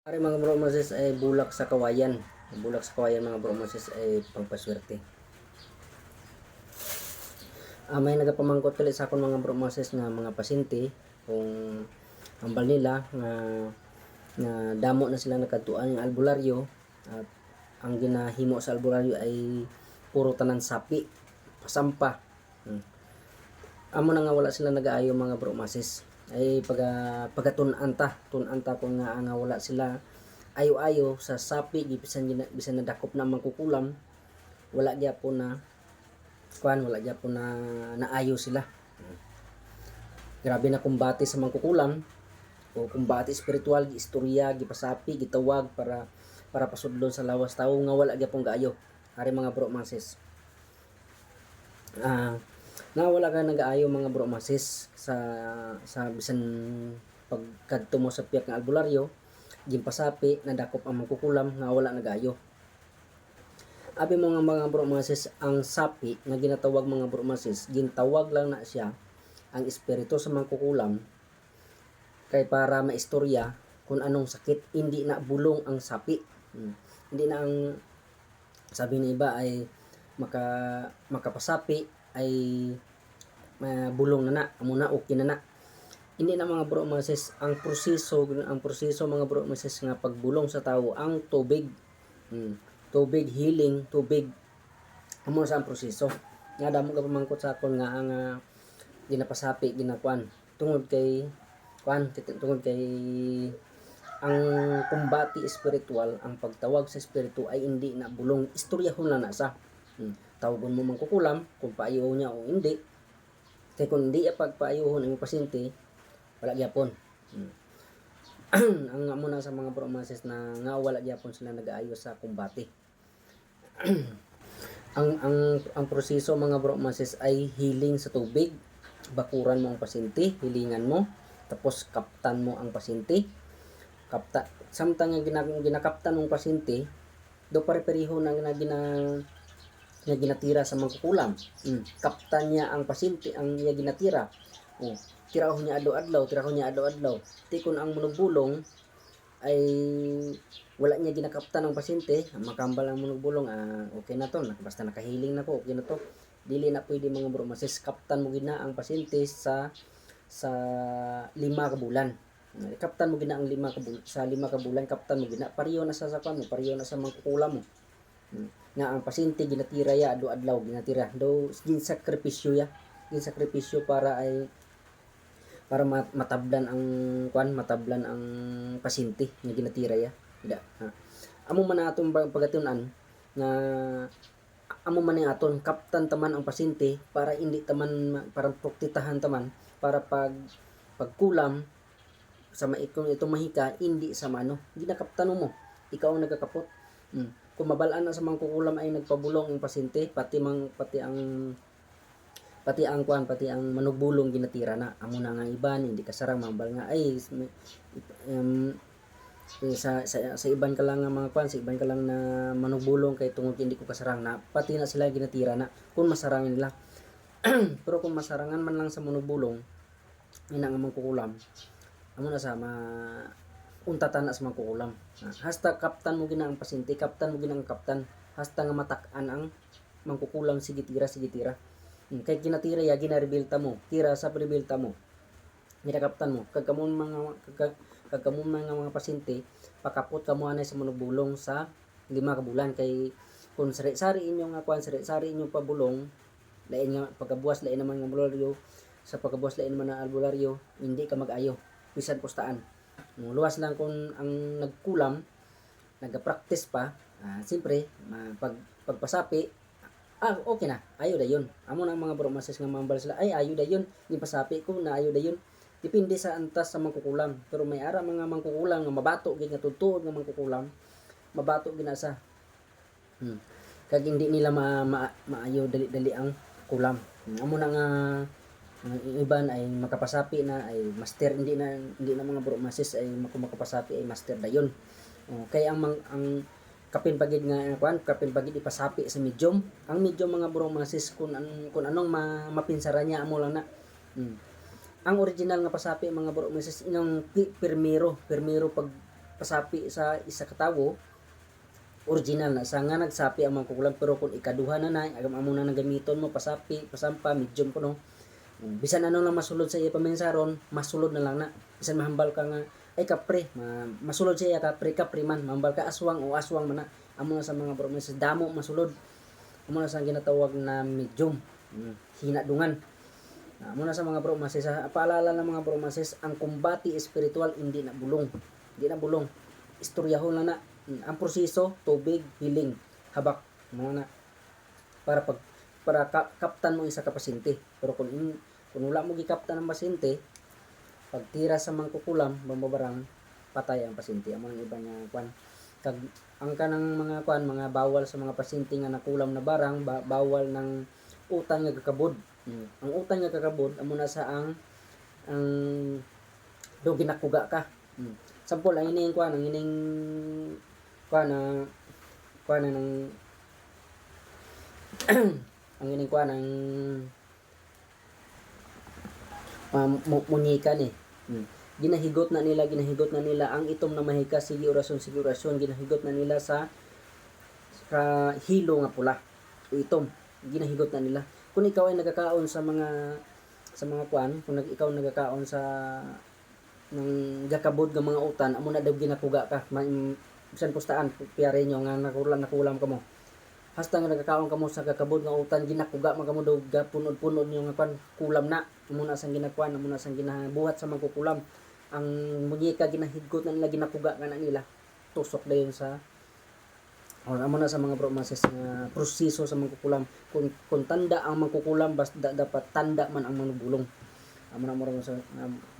Ari mga bro Moses ay bulak sa kawayan. Bulak sa kawayan mga bro Moses ay pagpaswerte. May nagapamangkot kalit sa akon mga bro Moses nga mga pasyente kung hambal nila nga damo na sila nakadtuan ng albularyo at ang ginahimo sa albularyo ay puro tanan sapi, pasampa. Amo na nga wala sila nagaayo mga bro Moses ay pagatun-anta ko nga wala sila ayo-ayo sa sapi bisan nadakop na mangkukulam, wala gyapon na naayo sila. Grabe na kumbate sa mangkukulam o kumbate espiritual, istorya gipasapi gitawag para pasudlon sa lawas tawo nga wala gyapon gaayo. Ari mga bro Moses, na wala ka nag-aayo mga bro Moses sa bisan pagkadto mo sa piyak nga albularyo gimpasapi nadakop ang mangkukulam nga wala nag-aayo. Abi mo nga mga bro Moses, ang sapi nga ginatawag mga bro Moses, gintawag lang na siya ang espiritu sa mangkukulam kay para maistorya kung anong sakit, hindi na bulong ang sapi. Hindi na ang sabi ni iba ay makapasapi ay bulong na amo na okay na. Hindi na mga bro Moses, ang proseso mga bro Moses nga pagbulong sa tawo ang tubig. Tubig healing, tubig amo sa ang proseso. Nga damo ka pamangkot sa akon nga ang ginapasapi ginakuan tungod kay ang kumbati espiritual, ang pagtawag sa espiritu ay hindi na bulong, istoryahon lang na sa tawagon mo mangkukulam kung paayo niya o hindi. Kaya kung hindi pagpaayuhon ang pasyente, wala gyapon. Ang amo na sa mga bro Moses na nga wala gyapon sila nag-aayo sa kumbati. ang proseso mga bro Moses ay healing sa tubig. Bakuran mo ang pasyente, hilingan mo, tapos kaptan mo ang pasyente. Samtang nga ginakaptan ng pasyente, do pare-pareho na ginatira sa mangkukulam. Kaptan niya ang pasyente, ang niya ginatira. Tiraho niya adlaw. Tikon ang munugbulong ay wala niya ginakaptan ng pasyente, makambal ang munugbulong, okay na to, basta nakahiling na ko, okay na to. Dili na pwede mga bro Moses, kaptan mo gina ang pasyente sa 5 ka bulan. Kaptan mo gina ang 5 ka bulan, kaptan mo gina pariyo na sa sakan mo, pariyo na sa mangkukulam mo. Nga ang pasyente ginatira ya adlaw ginatira do ginsakripisyo para matablan ang pasyente nga ginatira ya. Amo man atong pagatun-an nga amo man ni aton kaptan taman ang pasyente para hindi taman para protektahan taman para pagkulam sa itong mahika hindi sa mano ginakaptan mo ikaw ang nagakapot. Kung mabalaan na sa mangkukulam ay nagpabulong ang pasyente, pati ang manugbulong ginatira na. Amo na nga iban hindi kasarang mambal nga ay sa iban ka lang nga sa iban ka lang na manugbulong kay tungod hindi ko kasarang na pati na sila ginatira na kung masarangin nila. Pero kung masarangan man lang sa manugbulong ina nga mangkukulam, amo na sa untatan na sa mangkukulam. Hasta kaptan mo gina ang pasyente, kaptan mo gina ang kaptan, hasta nga matak-an ang mangkukulam sige tira. Kay ginatira ya ginarebilta mo, tira sa rebilta mo. Ginakaptan mo, kagkamon mga pasyente, pakapot ka mo anay sa manugbulong sa 5 ka bulan kay kung sari-sari inyong sari-sari inyong pabulong, lain nga pagkabuwas lain naman nga albularyo, sa pagkabuwas lain naman na albularyo, hindi ka mag-ayo, bisan kustaan. Luwas lang kung ang nagkulam, nag-practice pa, siyempre, pagpasapi, okay na, ayo dayon. Amo na mga bro Moses nga mambal sila, ayo dayon, yung pasapi ko na ayo dayon. Depende sa antas sa mangkukulam. Pero may ara mga mangkukulam nga mabato gid nga tutuod nga mangkukulam, mabato gid na sa kag hindi nila maayo dali ang kulam. Amo na nga iban ay makapasapi na ay master, hindi na mga bro Moses ay makapasapi ay master dayon. Kay ang kapin pagid ipasapi sa medium. Ang medium mga bro Moses kung anong mapinsara niya amo lang na. Ang original nga pasapi mga bro Moses inang primero nagpasapi sa isa ka tawo original na sa nga nagsapi ang mangkukulam, pero kung ikaduha na na amo na gamiton mo pasapi pasampa medium kuno, bisan ano lang masulod sa iya paminsaron, masulod na lang na. Bisan mahambal ka nga ay kapre, masulod siya kapre man, mahambal ka aswang o aswang man na, amo na sa mga bro sa damo masulod, amo na sa ginatawag na medium, hinadungan. Amo na sa mga bro masis, paalala ng mga bro masis, ang kumbati espiritual hindi na bulong, istoryahon lang na. Ang proseso, tubig, healing, habak, mga na, para kaptan mo isa ka pasyente. Pero kung wala mo gikaptan ng pasyente, pagtira sa mangkukulam, bambabarang, patay ang pasyente. Ang mga iba nga kwan, ang kanang mga kwan, mga bawal sa mga pasyente nga nakulam na barang, bawal ng utang nga kakabod. Ang utang nga kakabod, amo na sa ang do ginakuga ka. Sampol, ang ining kwan, ang ining kwan ng ang ining kwan ng munika ni. Ginahigot na nila ang itom na mahika, sige orasyon, ginahigot na nila sa hilo nga pula o itom, ginahigot na nila. Kung ikaw ay nagkakaon sa mga kwan, kung ikaw nagkakaon sa ng gakabod nga mga utan, amo na daw ginakuga ka, bisan pustaan piyare nyo nga nakulam ka mo, hasta nga nagkakaon ka mo sa gakabod nga utan, ginakuga man ka mo daw, punod nyo nga kwan, kulam na, amo na sang ginakwan, amo na sang ginabuhat sa mangkukulam. Ang munyeka ginahigot na nila, ginakuga ka na nila, tusok na yun sa amo na sa mga bro masis nga proseso sa mangkukulam. Kung tanda ang mangkukulam, dapat tanda man ang manubulong. Amo na mo sa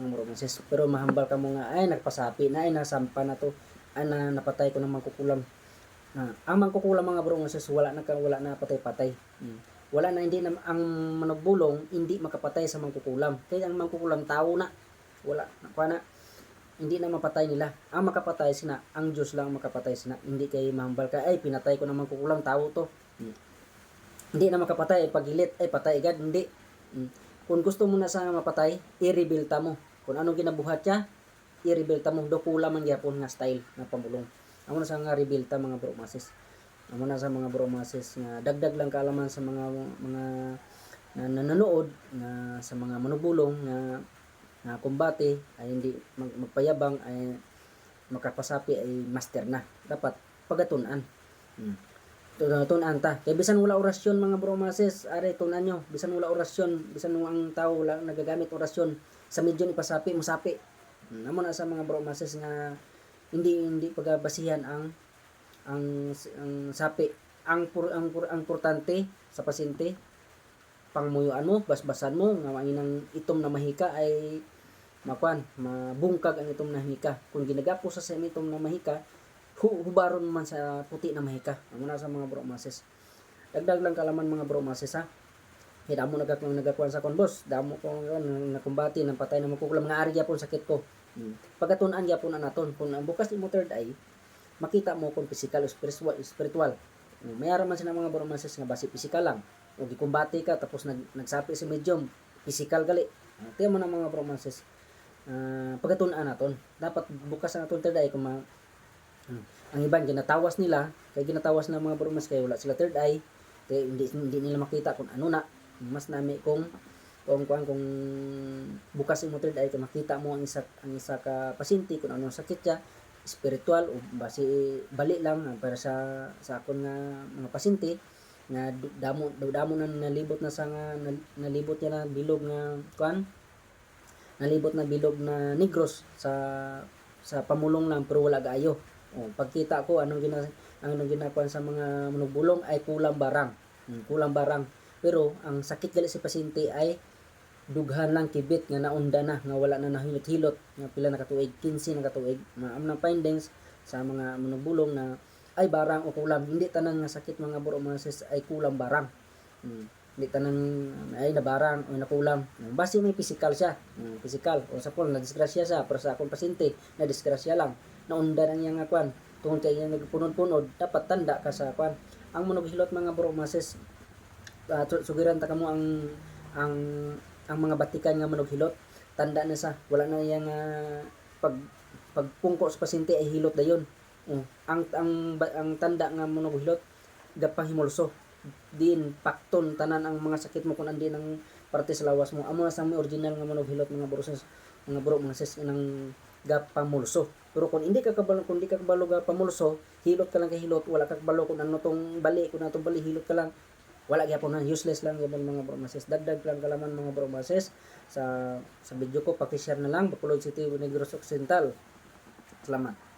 mga masis. Pero mahambal ka mo nga ay nagpasapi na, ay nasampa na to, ay napatay ko ng mangkukulam. Ang mangkukulam mga bro masis, wala na patay-patay. Wala na, hindi na ang manugbulong hindi makapatay sa mangkukulam. Kaya ang mangkukulam tao na, wala na, hindi na mapatay nila. Ang makapatay sina, ang Diyos lang makapatay sina. Hindi kay mahambal ka, ay pinatay ko ng mangkukulam, tao to. Hindi na makapatay, pagilit, ay patay agad, hindi. Kung gusto mo na sa mapatay, i-rebuilta mo. Kung anong ginabuhat siya, i-rebuilta mo. Dokula man gyapon nga style na pamulong. Amo na sa nga rebuilta mga bro masis. Amo na sa mga bro masis nga dagdag lang kaalaman sa mga na nanonood na sa mga manubulong na kumbate ay hindi magpayabang, ay makapasapi ay master na. Dapat pagatunan. Tunan ta. Kaya bisan wala orasyon mga bro masis, are tunan nyo. Bisan wala orasyon, bisan ang tao wala nagagamit orasyon, sa medyo ni pasapi, masapi. Amo na sa mga bro masis nga hindi pagabasihan ang sapi. Ang importante sa pasyente, pangmuyuan mo, basbasan mo nga mainang itom na mahika ay mabungkag ang itom na mahika. Kung ginagapo sa itom na mahika, hubaron man sa puti na mahika. Amo na sa mga bro masis. Dagdag lang kalaman mga bro masis ha. Damo nagakuan sa kon boss, damo ko nakumbati ng patay na magkukulam nga ari gyapon sakit ko. Pagatunan gyapon naton, kung bukas imo third eye, makita mo kung physical o spiritual. Mayara man sila mga bro masis nga basi physical lang. O gikumbati ka tapos nagsapi sa medium, physical gali. Tiyan mo na mga bro masis. Pagatunan naton, dapat bukas naton third eye kung ang iban ginatawas nila, kay ginatawas na mga bro masis kay wala sila third eye, kay hindi nila makita kung ano na. Mas nami kung bukas mo third eye, kung makita mo ang isa ka pasyente kung ano sakit niya, spiritual o basi bali lang para sa akon nga mga pasyente nga damo na nalibot na sa nga nalibot niya na bilog nga nalibot na bilog na negros sa pamulong lang, pero wala gaayo. Pagkita ko anong ginakuan sa mga manubulong ay kulang barang. Pero ang sakit gali sa pasyente ay dughan lang kibit nga naunda na, nga wala na nahilot-hilot, nga pila na katuig, 15 na katuig. Maam na findings sa mga manubulong na ay barang o kulam. Hindi tanang nga sakit mga bro masis ay kulam barang. Hindi tanang ay na barang o nakulam. Basi may physical siya. Physical. O sa pol na disgrasya siya, pero sa akong pasyente na disgrasya lang. Naunda ang iyang kwan. Tungod kay iyang nagpunod-punod, dapat tanda ka sa kwan. Ang manughilot mga bro masis, sugiran ta kamo ang mga batikan nga manughilot, tanda na sa wala na yang pag pungko sa pasyente ay hilot dayon. Ang tanda nga monog hilot gapang himulso. Din pakton tanan ang mga sakit mo kun andin ang parte sa lawas mo. Amo na sa original nga monog hilot mga broses, mga bro, mga sis nang gapamulso. Pero kung hindi ka kabalo gapamulso, hilot ka lang kay hilot, wala ka kabalo kung ano tong bali, kung ano tong bali, hilot ka lang, wala gyapon na, useless lang gyapon mga bro mases. Dagdag lang kalaman mga bro mases sa video ko, paki-share na lang Bacolod City, Negros Occidental. Salamat.